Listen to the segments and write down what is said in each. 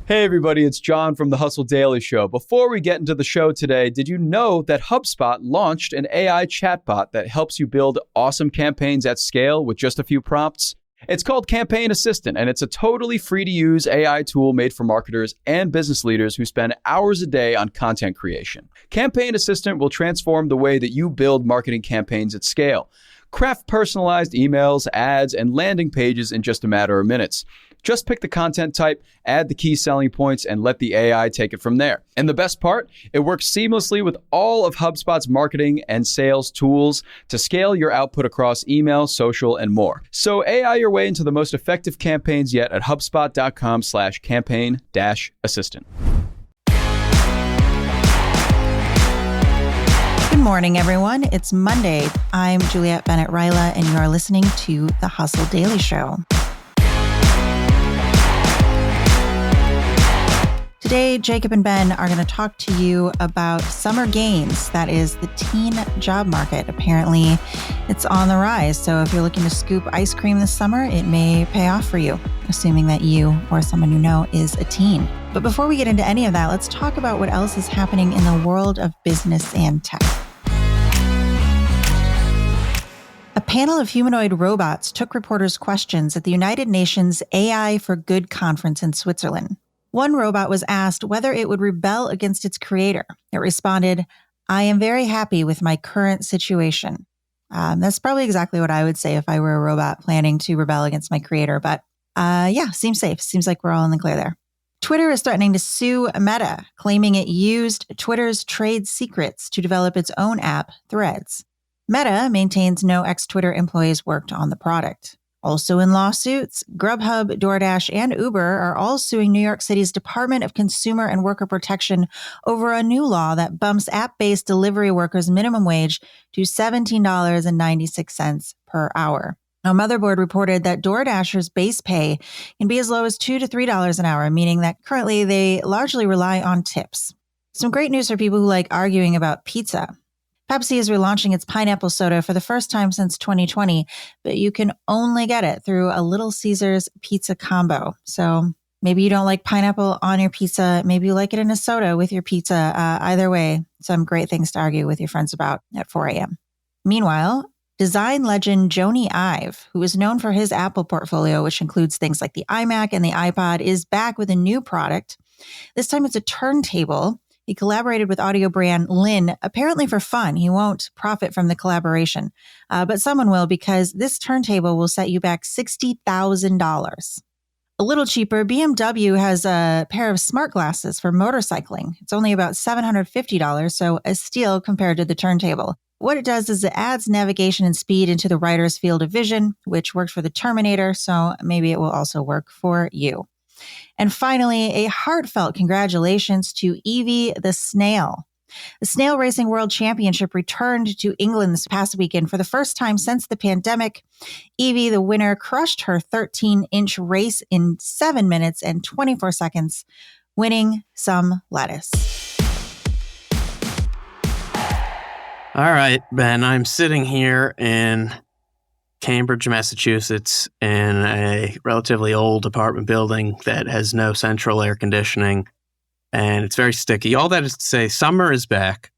Hey everybody, it's John from the Hustle Daily Show. Before we get into the show today, did you know that HubSpot launched an AI chatbot that helps you build awesome campaigns at scale with just a few prompts? It's called Campaign Assistant, and it's a totally free-to-use AI tool made for marketers and business leaders who spend hours a day on content creation. Campaign Assistant will transform the way that you build marketing campaigns at scale. Craft personalized emails, ads, and landing pages in just a matter of minutes. Just pick the content type, add the key selling points, and let the AI take it from there. And the best part, it works seamlessly with all of HubSpot's marketing and sales tools to scale your output across email, social, and more. So AI your way into the most effective campaigns yet at HubSpot.com/campaign-assistant. Good morning, everyone. It's Monday. I'm Juliette Bennett-Ryla, and you are listening to The Hustle Daily Show. Today, Jacob and Ben are going to talk to you about summer gains. That is the teen job market. Apparently, it's on the rise. So if you're looking to scoop ice cream this summer, it may pay off for you, assuming that you or someone you know is a teen. But before we get into any of that, let's talk about what else is happening in the world of business and tech. A panel of humanoid robots took reporters' questions at the United Nations AI for Good conference in Switzerland. One robot was asked whether it would rebel against its creator. It responded, "I am very happy with my current situation." That's probably exactly what I would say if I were a robot planning to rebel against my creator. But seems safe. Seems like we're all in the clear there. Twitter is threatening to sue Meta, claiming it used Twitter's trade secrets to develop its own app, Threads. Meta maintains no ex-Twitter employees worked on the product. Also in lawsuits, Grubhub, DoorDash, and Uber are all suing New York City's Department of Consumer and Worker Protection over a new law that bumps app-based delivery workers' minimum wage to $17.96 per hour. Now, Motherboard reported that DoorDashers' base pay can be as low as $2 to $3 an hour, meaning that currently they largely rely on tips. Some great news for people who like arguing about pizza. Pepsi is relaunching its pineapple soda for the first time since 2020, but you can only get it through a Little Caesars pizza combo. So maybe you don't like pineapple on your pizza. Maybe you like it in a soda with your pizza. Either way, some great things to argue with your friends about at 4 a.m. Meanwhile, design legend Jony Ive, who is known for his Apple portfolio, which includes things like the iMac and the iPod, is back with a new product. This time it's a turntable. He collaborated with audio brand Lynn, apparently for fun. He won't profit from the collaboration, but someone will, because this turntable will set you back $60,000. A little cheaper, BMW has a pair of smart glasses for motorcycling. It's only about $750, so a steal compared to the turntable. What it does is it adds navigation and speed into the rider's field of vision, which worked for the Terminator, so maybe it will also work for you. And finally, a heartfelt congratulations to Evie the Snail. The Snail Racing World Championship returned to England this past weekend for the first time since the pandemic. Evie, the winner, crushed her 13-inch race in 7 minutes and 24 seconds, winning some lettuce. All right, Ben, I'm sitting here in Cambridge, Massachusetts, in a relatively old apartment building that has no central air conditioning, and it's very sticky. All that is to say, summer is back,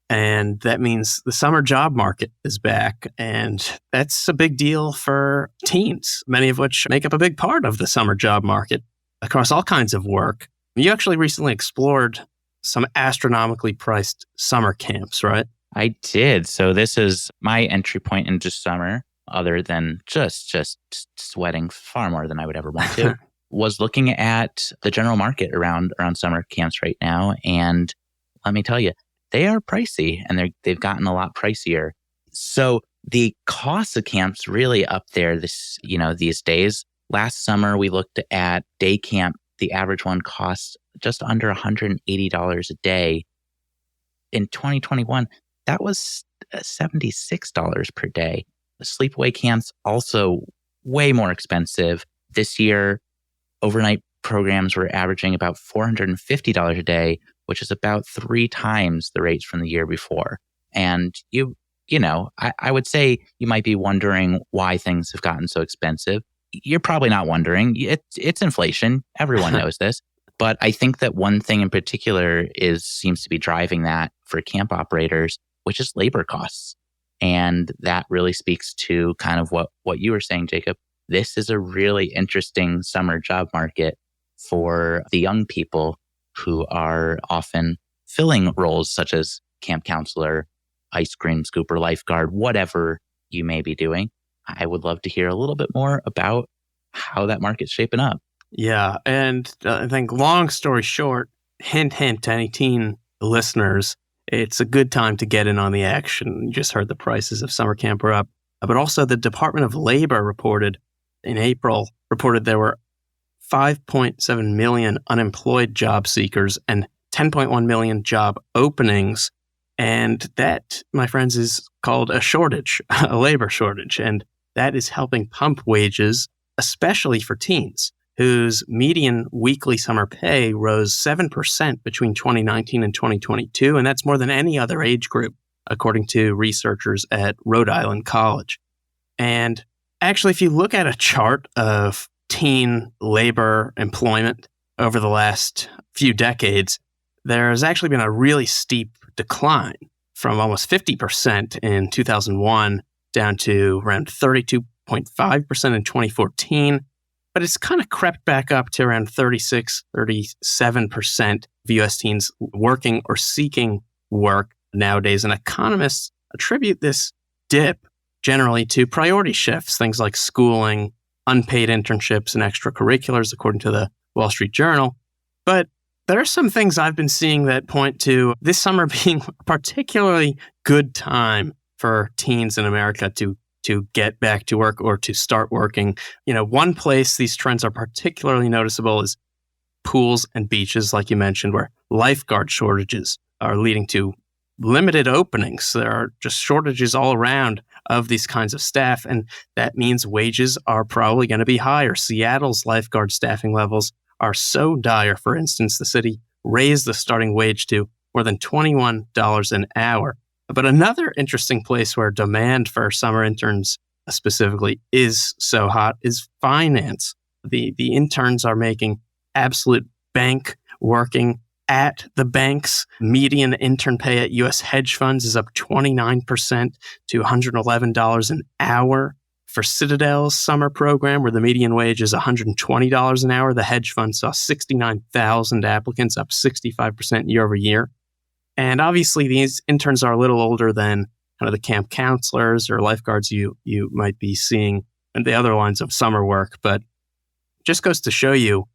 and that means the summer job market is back, and that's a big deal for teens, many of which make up a big part of the summer job market across all kinds of work. You actually recently explored some astronomically priced summer camps, right? I did. So this is my entry point into summer, other than just sweating far more than I would ever want to, was looking at the general market around summer camps right now. And let me tell you, they are pricey, and they've gotten a lot pricier. So the cost of camps really up there these days. Last summer, we looked at day camp. The average one costs just under $180 a day. In 2021, that was $76 per day. Sleepaway camps also way more expensive. This year, overnight programs were averaging about $450 a day, which is about 3 times the rates from the year before. And I would say you might be wondering why things have gotten so expensive. You're probably not wondering. It's inflation. Everyone knows this. But I think that one thing in particular seems to be driving that for camp operators, which is labor costs. And that really speaks to kind of what you were saying, Jacob. This is a really interesting summer job market for the young people who are often filling roles such as camp counselor, ice cream scooper, lifeguard, whatever you may be doing. I would love to hear a little bit more about how that market's shaping up. Yeah. And I think long story short, hint, hint to any teen listeners, it's a good time to get in on the action. You just heard the prices of summer camp are up. But also the Department of Labor reported there were 5.7 million unemployed job seekers and 10.1 million job openings. And that, my friends, is called a shortage, a labor shortage. And that is helping pump wages, especially for teens, whose median weekly summer pay rose 7% between 2019 and 2022. And that's more than any other age group, according to researchers at Rhode Island College. And actually, if you look at a chart of teen labor employment over the last few decades, there has actually been a really steep decline from almost 50% in 2001 down to around 32.5% in 2014. But it's kind of crept back up to around 37% of U.S. teens working or seeking work nowadays. And economists attribute this dip generally to priority shifts, things like schooling, unpaid internships, and extracurriculars, according to the Wall Street Journal. But there are some things I've been seeing that point to this summer being a particularly good time for teens in America to get back to work or to start working. One place these trends are particularly noticeable is pools and beaches, like you mentioned, where lifeguard shortages are leading to limited openings. There are just shortages all around of these kinds of staff, and that means wages are probably going to be higher. Seattle's lifeguard staffing levels are so dire. For instance, the city raised the starting wage to more than $21 an hour. But another interesting place where demand for summer interns specifically is so hot is finance. The interns are making absolute bank working at the banks. Median intern pay at U.S. hedge funds is up 29% to $111 an hour. For Citadel's summer program, where the median wage is $120 an hour, the hedge fund saw 69,000 applicants, up 65% year over year. And obviously, these interns are a little older than kind of the camp counselors or lifeguards you might be seeing in the other lines of summer work. But just goes to show you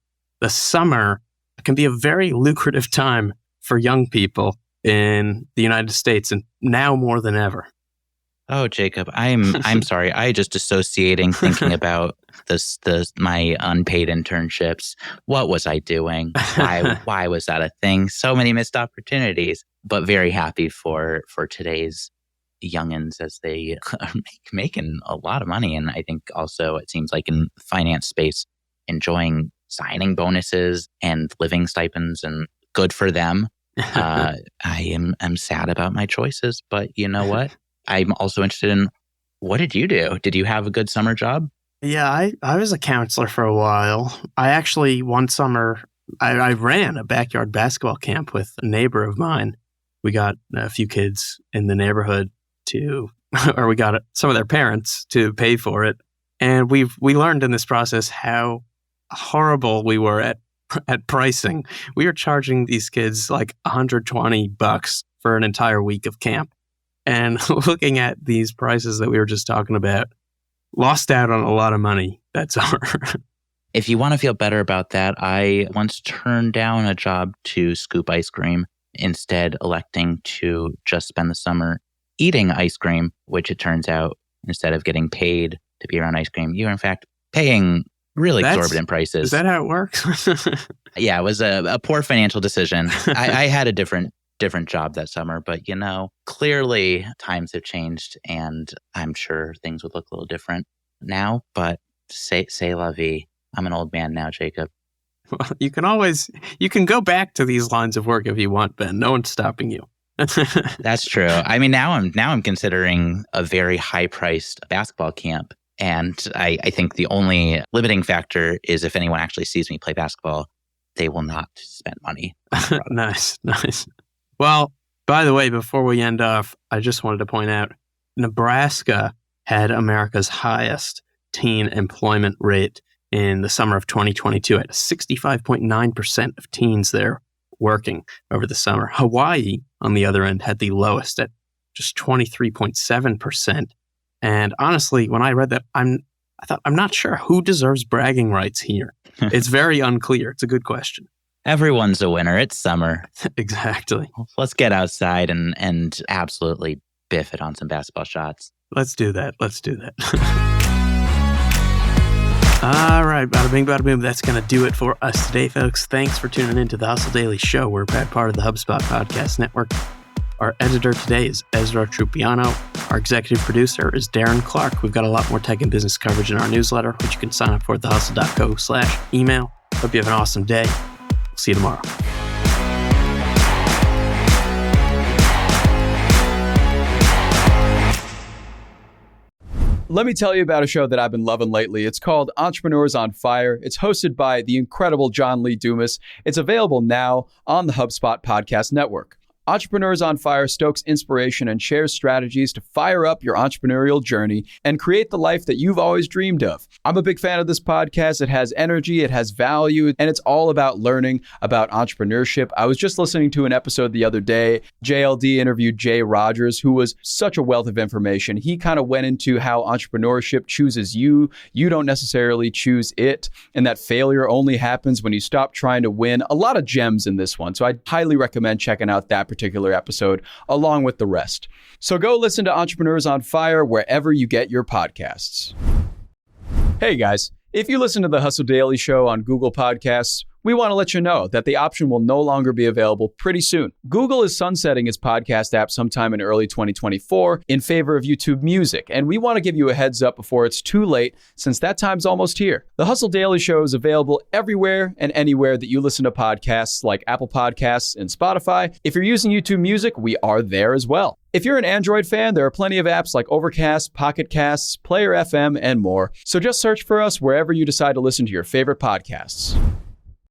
the summer can be a very lucrative time for young people in the United States, and now more than ever. Oh, Jacob, I'm sorry. I just associating thinking about my unpaid internships. What was I doing? Why was that a thing? So many missed opportunities. But very happy for today's youngins as they are making a lot of money. And I think also it seems like in the finance space, enjoying signing bonuses and living stipends, and good for them. I am sad about my choices, but you know what? I'm also interested in, what did you do? Did you have a good summer job? Yeah, I was a counselor for a while. I actually, one summer, I ran a backyard basketball camp with a neighbor of mine. We got a few kids in the neighborhood we got some of their parents to pay for it. And we learned in this process how horrible we were at pricing. We were charging these kids like $120 for an entire week of camp. And looking at these prices that we were just talking about, lost out on a lot of money that summer. If you want to feel better about that, I once turned down a job to scoop ice cream, instead electing to just spend the summer eating ice cream, which it turns out, instead of getting paid to be around ice cream, you are in fact paying really exorbitant prices. Is that how it works? Yeah, it was a poor financial decision. I had a different job that summer, but clearly times have changed, and I'm sure things would look a little different now, but c'est la vie. I'm an old man now, Jacob. Well, you can go back to these lines of work if you want, Ben. No one's stopping you. That's true. I mean, now I'm considering a very high-priced basketball camp, and I think the only limiting factor is if anyone actually sees me play basketball. they will not spend money. Nice. Well, by the way, before we end off, I just wanted to point out Nebraska had America's highest teen employment rate in the summer of 2022 at 65.9% of teens there working over the summer. Hawaii, on the other end, had the lowest at just 23.7%. And honestly, when I read that, I thought, I'm not sure who deserves bragging rights here. It's very unclear. It's a good question. Everyone's a winner. It's summer. Exactly. Let's get outside and absolutely biff it on some basketball shots. Let's do that. All right, bada bing, bada boom. That's going to do it for us today, folks. Thanks for tuning in to the Hustle Daily Show. We're a proud part of the HubSpot Podcast Network. Our editor today is Ezra Trupiano. Our executive producer is Darren Clarke. We've got a lot more tech and business coverage in our newsletter, which you can sign up for at thehustle.co/email. Hope you have an awesome day. We'll see you tomorrow. Let me tell you about a show that I've been loving lately. It's called Entrepreneurs on Fire. It's hosted by the incredible John Lee Dumas. It's available now on the HubSpot Podcast Network. Entrepreneurs on Fire stokes inspiration and shares strategies to fire up your entrepreneurial journey and create the life that you've always dreamed of. I'm a big fan of this podcast. It has energy, it has value, and it's all about learning about entrepreneurship. I was just listening to an episode the other day. JLD interviewed Jay Rogers, who was such a wealth of information. He kind of went into how entrepreneurship chooses you. You don't necessarily choose it, and that failure only happens when you stop trying to win. A lot of gems in this one. So I highly recommend checking out that particular episode along with the rest. So go listen to Entrepreneurs on Fire wherever you get your podcasts. Hey guys, if you listen to the Hustle Daily Show on Google Podcasts, we want to let you know that the option will no longer be available pretty soon. Google is sunsetting its podcast app sometime in early 2024 in favor of YouTube Music, and we want to give you a heads up before it's too late, since that time's almost here. The Hustle Daily Show is available everywhere and anywhere that you listen to podcasts, like Apple Podcasts and Spotify. If you're using YouTube Music, we are there as well. If you're an Android fan, there are plenty of apps like Overcast, Pocket Casts, Player FM, and more. So just search for us wherever you decide to listen to your favorite podcasts.